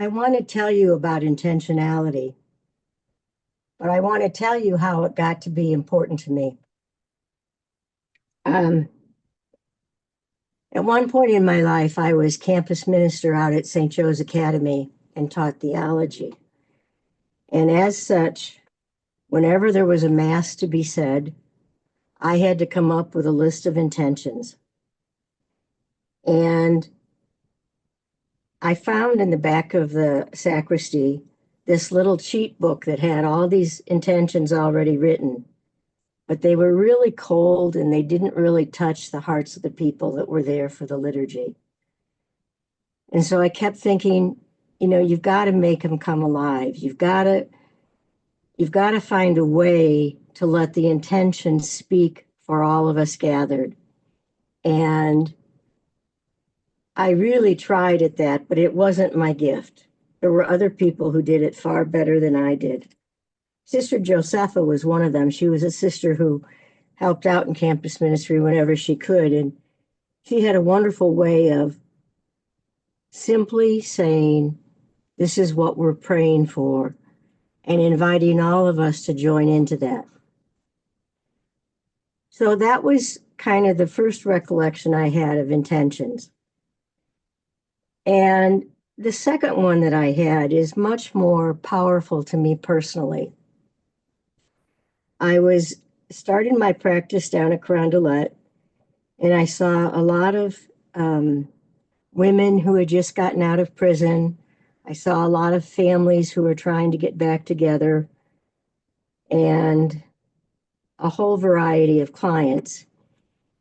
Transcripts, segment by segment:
I want to tell you about intentionality, but I want to tell you how it got to be important to me. At one point in my life, I was campus minister out at St. Joe's Academy and taught theology. And as such, whenever there was a mass to be said, I had to come up with a list of intentions. And I found in the back of the sacristy this little cheat book that had all these intentions already written, but they were really cold and they didn't really touch the hearts of the people that were there for the liturgy. And so I kept thinking, you've got to make them come alive. You've got to find a way to let the intention speak for all of us gathered. And I really tried at that, but it wasn't my gift. There were other people who did it far better than I did. Sister Josepha was one of them. She was a sister who helped out in campus ministry whenever she could. And she had a wonderful way of simply saying, this is what we're praying for, and inviting all of us to join into that. So that was kind of the first recollection I had of intentions. And the second one that I had is much more powerful to me personally. I was starting my practice down at Carondelet, and I saw a lot of women who had just gotten out of prison. I saw a lot of families who were trying to get back together, and a whole variety of clients.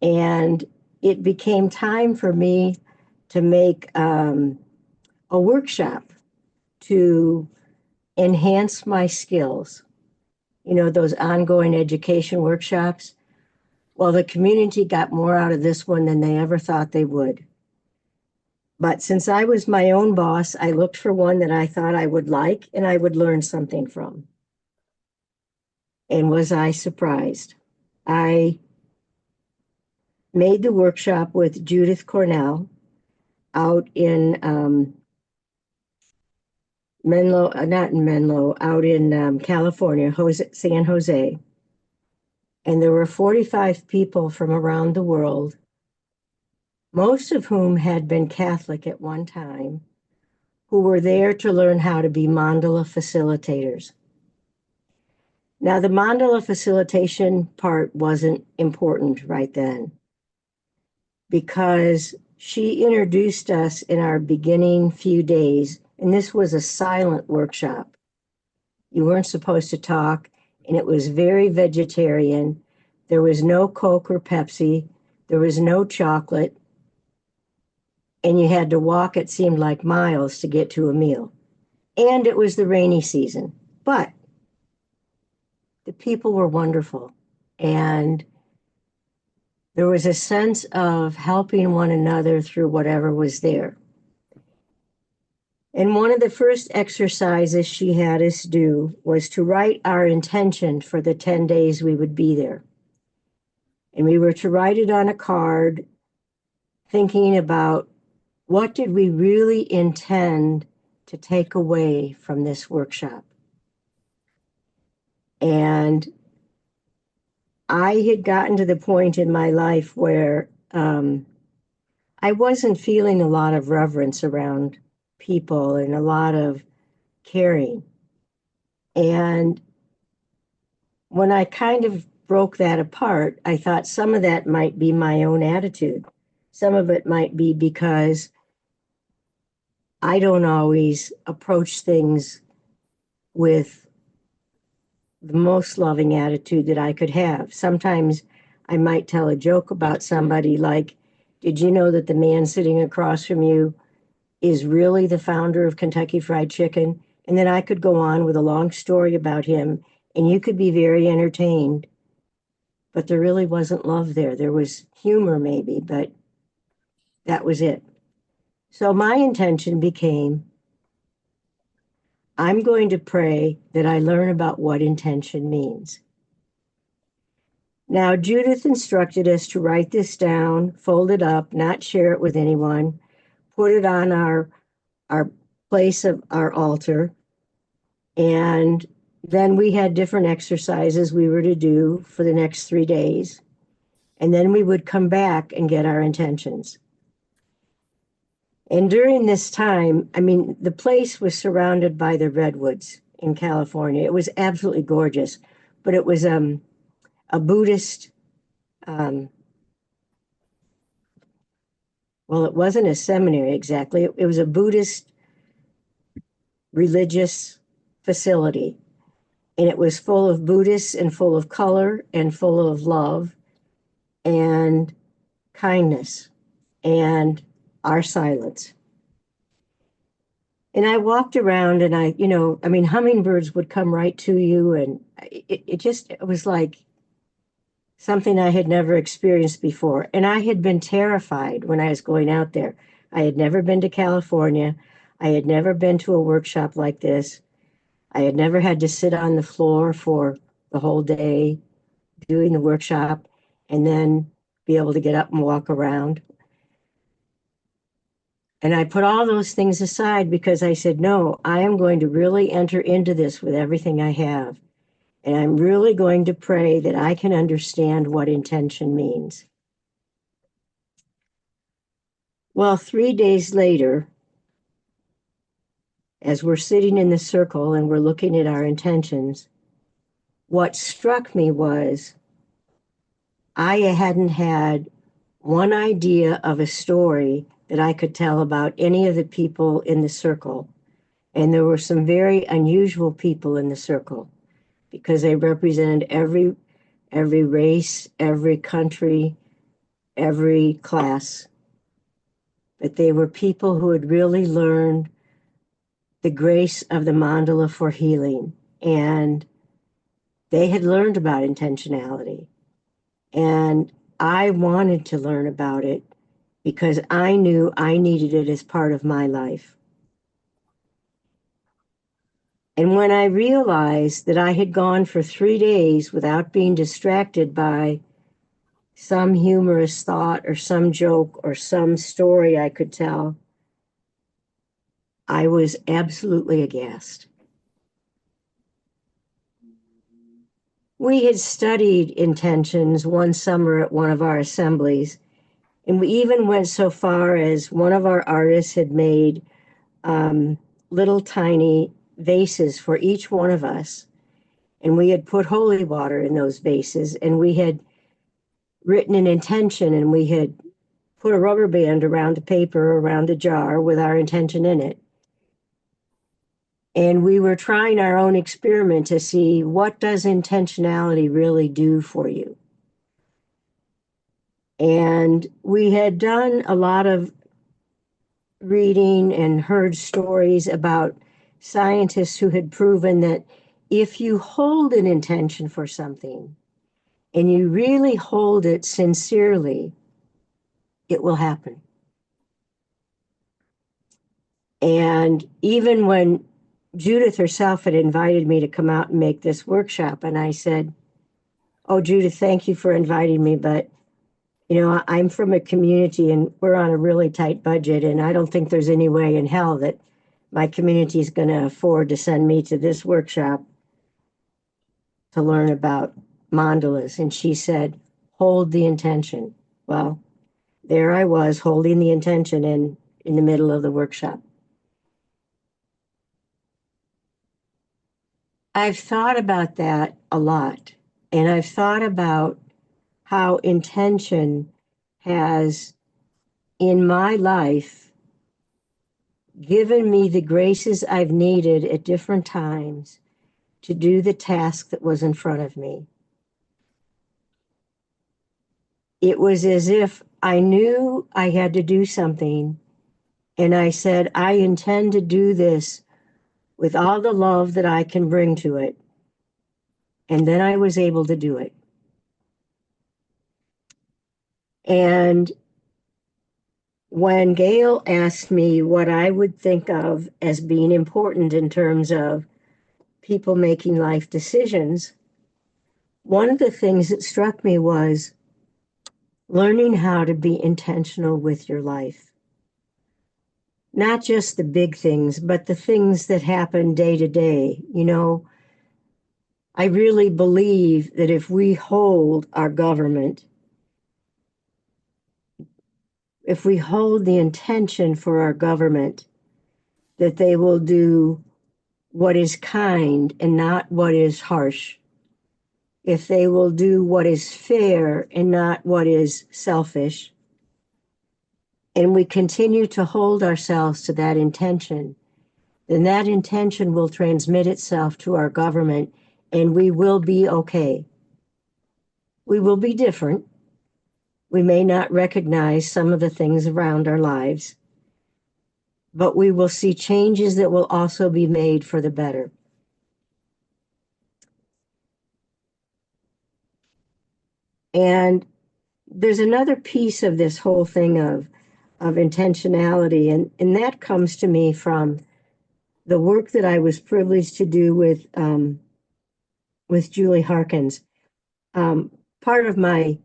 And it became time for me to make a workshop to enhance my skills. Those ongoing education workshops. Well, the community got more out of this one than they ever thought they would. But since I was my own boss, I looked for one that I thought I would like and I would learn something from. And was I surprised? I made the workshop with Judith Cornell out in Menlo, not in Menlo, out in California, San Jose. And there were 45 people from around the world, most of whom had been Catholic at one time, who were there to learn how to be mandala facilitators. Now, the mandala facilitation part wasn't important right then, because she introduced us in our beginning few days, and this was a silent workshop. You weren't supposed to talk, and it was very vegetarian. There was no Coke or Pepsi. There was no chocolate. And you had to walk, it seemed like miles, to get to a meal. And it was the rainy season. But the people were wonderful. And there was a sense of helping one another through whatever was there. And one of the first exercises she had us do was to write our intention for the 10 days we would be there. And we were to write it on a card, thinking about what did we really intend to take away from this workshop. And I had gotten to the point in my life where I wasn't feeling a lot of reverence around people and a lot of caring. And when I kind of broke that apart, I thought some of that might be my own attitude. Some of it might be because I don't always approach things with the most loving attitude that I could have. Sometimes I might tell a joke about somebody like, did you know that the man sitting across from you is really the founder of Kentucky Fried Chicken? And then I could go on with a long story about him, and you could be very entertained. But there really wasn't love there. There was humor maybe, but that was it. So my intention became, I'm going to pray that I learn about what intention means. Now, Judith instructed us to write this down, fold it up, not share it with anyone, put it on our place of our altar. And then we had different exercises we were to do for the next 3 days. And then we would come back and get our intentions. And during this time, I mean, the place was surrounded by the redwoods in California. It was absolutely gorgeous, but it was a Buddhist, um, well, it wasn't a seminary exactly. It was a Buddhist religious facility. And it was full of Buddhists and full of color and full of love and kindness and our silence. And I walked around and I mean, hummingbirds would come right to you. And it was like something I had never experienced before. And I had been terrified when I was going out there. I had never been to California. I had never been to a workshop like this. I had never had to sit on the floor for the whole day doing the workshop and then be able to get up and walk around. And I put all those things aside because I said, no, I am going to really enter into this with everything I have. And I'm really going to pray that I can understand what intention means. Well, 3 days later, as we're sitting in the circle and we're looking at our intentions, what struck me was I hadn't had one idea of a story that I could tell about any of the people in the circle. And there were some very unusual people in the circle because they represented every race, every country, every class. But they were people who had really learned the grace of the mandala for healing. And they had learned about intentionality. And I wanted to learn about it because I knew I needed it as part of my life. And when I realized that I had gone for 3 days without being distracted by some humorous thought or some joke or some story I could tell, I was absolutely aghast. We had studied intentions one summer at one of our assemblies, and we even went so far as one of our artists had made little tiny vases for each one of us. And we had put holy water in those vases, and we had written an intention, and we had put a rubber band around the paper, around the jar with our intention in it. And we were trying our own experiment to see what does intentionality really do for you. And we had done a lot of reading and heard stories about scientists who had proven that if you hold an intention for something and you really hold it sincerely, it will happen. And even when Judith herself had invited me to come out and make this workshop, and I said, oh, Judith, thank you for inviting me, but I'm from a community and we're on a really tight budget, and I don't think there's any way in hell that my community is going to afford to send me to this workshop to learn about mandalas. And she said, hold the intention. Well, there I was holding the intention in the middle of the workshop. I've thought about that a lot, and I've thought about how intention has, in my life, given me the graces I've needed at different times to do the task that was in front of me. It was as if I knew I had to do something, and I said, I intend to do this with all the love that I can bring to it. And then I was able to do it. And when Gail asked me what I would think of as being important in terms of people making life decisions, one of the things that struck me was learning how to be intentional with your life. not just the big things, but the things that happen day to day. I really believe that if we hold our government, if we hold the intention for our government that they will do what is kind and not what is harsh, if they will do what is fair and not what is selfish, and we continue to hold ourselves to that intention, then that intention will transmit itself to our government and we will be okay. We will be different. We may not recognize some of the things around our lives, but we will see changes that will also be made for the better. And there's another piece of this whole thing of intentionality, and that comes to me from the work that I was privileged to do with Julie Harkins. Part of my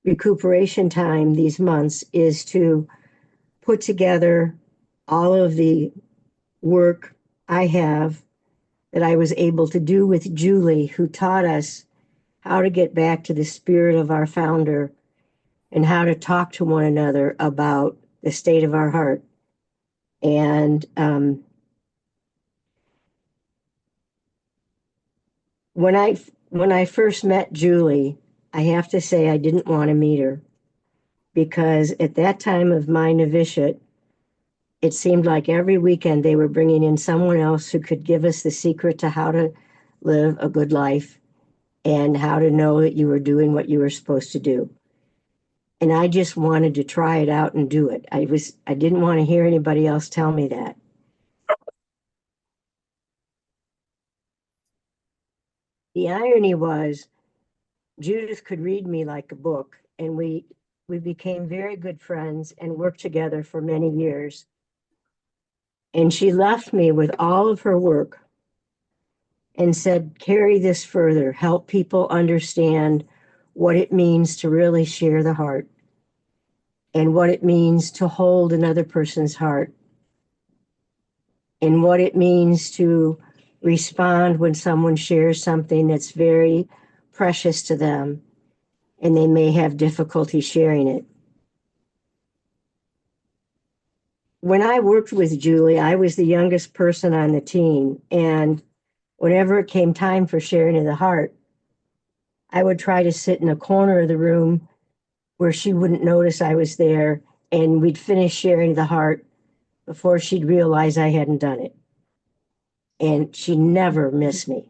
recuperation time these months is to put together all of the work I have that I was able to do with Julie, who taught us how to get back to the spirit of our founder and how to talk to one another about the state of our heart. And when I first met Julie, I have to say I didn't want to meet her because at that time of my novitiate, it seemed like every weekend they were bringing in someone else who could give us the secret to how to live a good life and how to know that you were doing what you were supposed to do. And I just wanted to try it out and do it. I didn't want to hear anybody else tell me that. The irony was Judith could read me like a book, and we became very good friends and worked together for many years. And she left me with all of her work and said, carry this further, help people understand what it means to really share the heart and what it means to hold another person's heart and what it means to respond when someone shares something that's very precious to them and they may have difficulty sharing it. When I worked with Julie, I was the youngest person on the team, and whenever it came time for sharing of the heart, I would try to sit in a corner of the room where she wouldn't notice I was there, and we'd finish sharing the heart before she'd realize I hadn't done it. And she never missed me.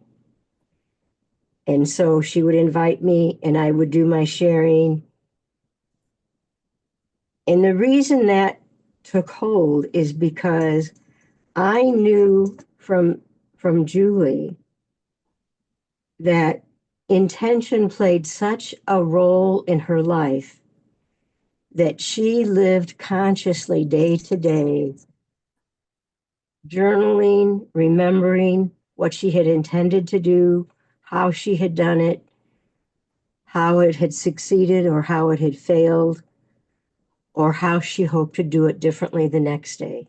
And so she would invite me, and I would do my sharing. And the reason that took hold is because I knew from Julie that intention played such a role in her life that she lived consciously day to day, journaling, remembering what she had intended to do, how she had done it, how it had succeeded or how it had failed, or how she hoped to do it differently the next day.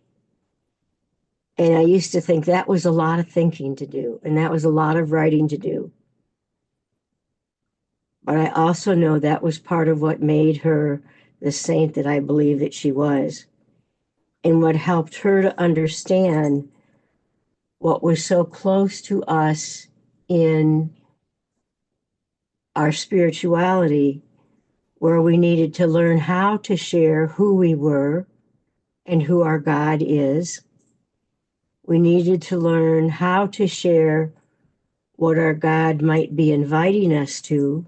And I used to think that was a lot of thinking to do, and that was a lot of writing to do. But I also know that was part of what made her the saint that I believe that she was, and what helped her to understand what was so close to us in our spirituality, where we needed to learn how to share who we were and who our God is. We needed to learn how to share what our God might be inviting us to,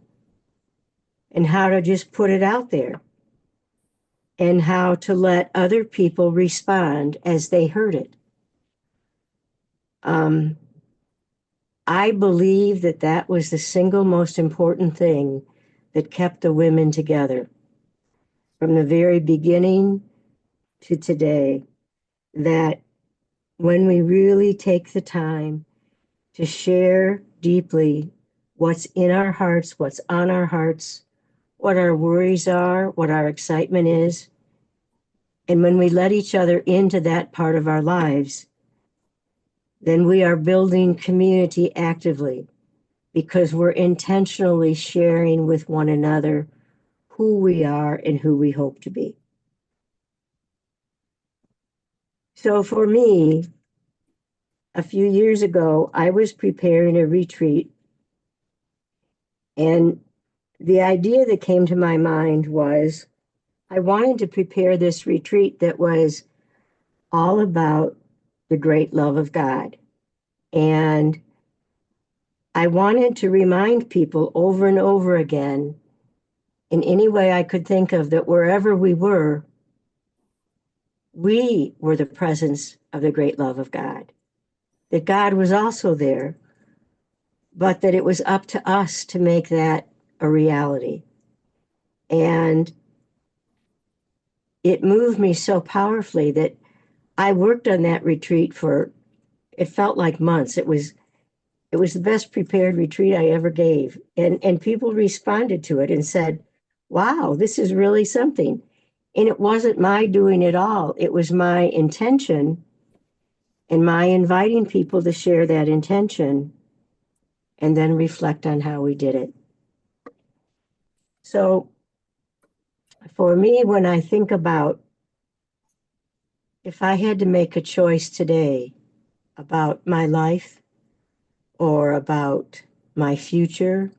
and how to just put it out there, and how to let other people respond as they heard it. I believe that that was the single most important thing that kept the women together from the very beginning to today, that when we really take the time to share deeply what's in our hearts, what's on our hearts, what our worries are, what our excitement is, And when we let each other into that part of our lives, then we are building community actively because we're intentionally sharing with one another who we are and who we hope to be. So for me, a few years ago, I was preparing a retreat, and the idea that came to my mind was I wanted to prepare this retreat that was all about the great love of God. And I wanted to remind people over and over again, in any way I could think of, that wherever we were the presence of the great love of God. That God was also there, but that it was up to us to make that a reality. And it moved me so powerfully that I worked on that retreat for, it felt like months. It was the best prepared retreat I ever gave. And people responded to it and said, wow, this is really something. And it wasn't my doing it all. It was my intention and my inviting people to share that intention and then reflect on how we did it. So for me, when I think about if I had to make a choice today about my life or about my future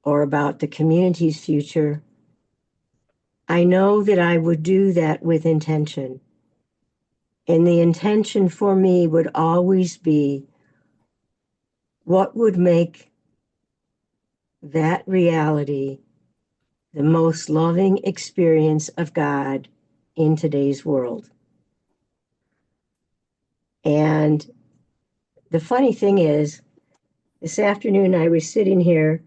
or about the community's future, I know that I would do that with intention. And the intention for me would always be what would make that reality the most loving experience of God in today's world. And the funny thing is, this afternoon I was sitting here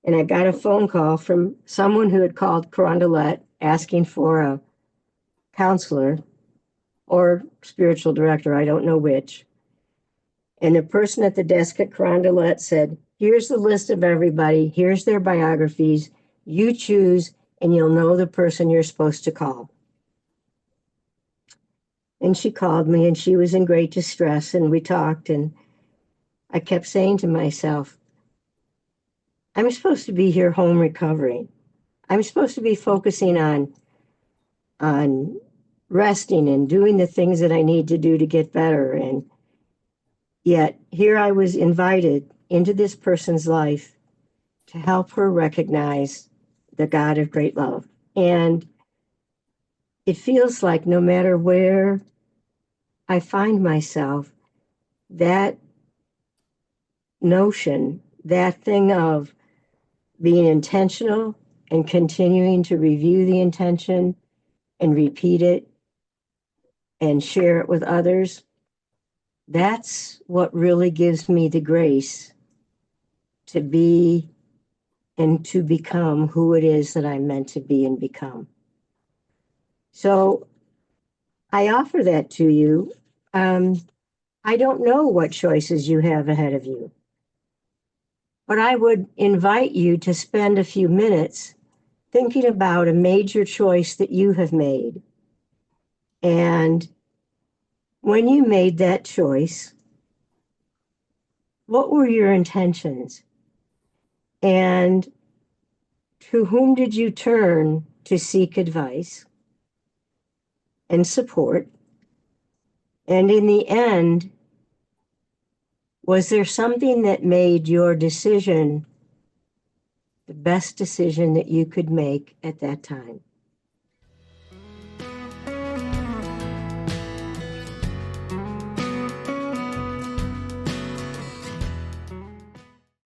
and I got a phone call from someone who had called Carondelet asking for a counselor or spiritual director, I don't know which. And the person at the desk at Carondelet said, here's the list of everybody, here's their biographies, you choose and you'll know the person you're supposed to call. And she called me and she was in great distress and we talked and I kept saying to myself, I'm supposed to be here home recovering. I'm supposed to be focusing on resting and doing the things that I need to do to get better. And yet here I was invited into this person's life to help her recognize the God of great love. And it feels like no matter where I find myself, that notion, that thing of being intentional and continuing to review the intention and repeat it and share it with others, that's what really gives me the grace to be and to become who it is that I'm meant to be and become. So I offer that to you. I don't know what choices you have ahead of you, but I would invite you to spend a few minutes thinking about a major choice that you have made. And when you made that choice, what were your intentions? And to whom did you turn to seek advice and support? And in the end, was there something that made your decision the best decision that you could make at that time?